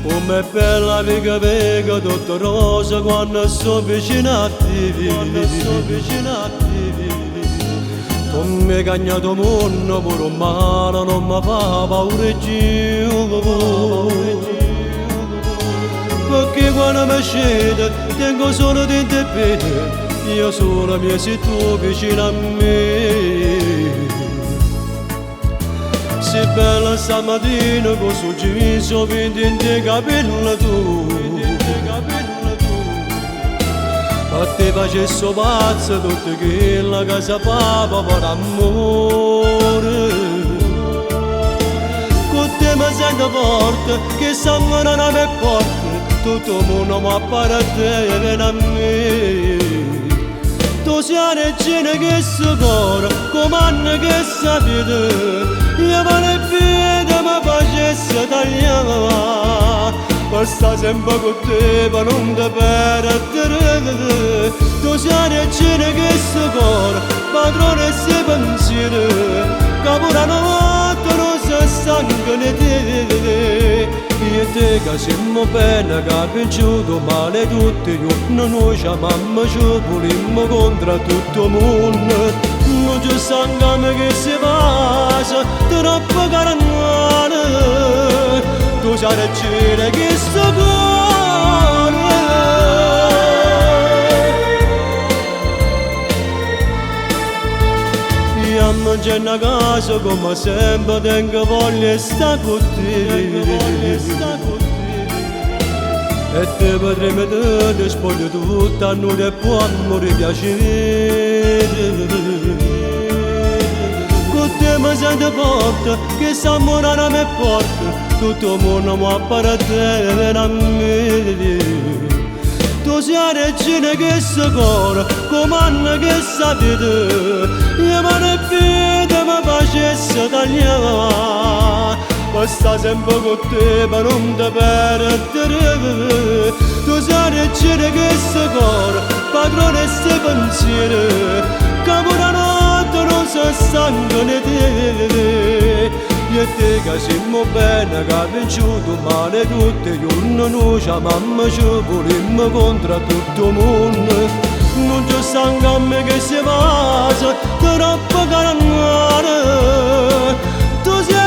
Com'è bella mica vega tutto rosa quando sto vicino a te. Tu mi hai cagnato mondo pure un male non mi fa paura più. Perché quando mi scende tengo solo di te bene. Io solo mi sei tu vicino a me. Sei bella stamattina con sul viso vinto in te capelli tu. A te facessi pazzo tutto che la casa papa per amore. Con te mi sento forte che sangue non è forte. Tutto il mondo mi appare a te e viene a me. Tu sei la regina che si cuore, comanda che sapete. Io vale piede mi facesse tagliare. Per sta sempre con te, per non ti perdere. Tu sei la regina che si cuore, padrone e si pensieri. Che pure una volta non si stanca di te. Io e te che siamo bene, che ha piaciuto male tutti. Io noi ci amiamo, ci volimmo contro tutto il mondo. Non ci stanchiamo che si passa, troppo carannuale. Tu sei la regina che si cuore. Io a mangiare a casa come sempre tengo voglia di stare con te. E te potremo te spoglio tutto, a noi e può amore piacere. Con te mi sento forte, che s'amore non mi porta. Tutto il mondo mi appare a te e viene a me. Tu sei la regina che si cuore, comanda che sapete. Io mano e piede mi facesse tagliare. Per sta sempre con te, per non ti perdere. Tu sei la regina che si cuore, padrone e si pensieri. Che pure una notte non si stanca di te. Io e te che siamo bene, che ha piaciuto male tutti i giorni. Noi ci amiamo, ci volimmo contro tutto il mondo. Non ci stanchiamo che si passa, troppo carannuale. Tu sei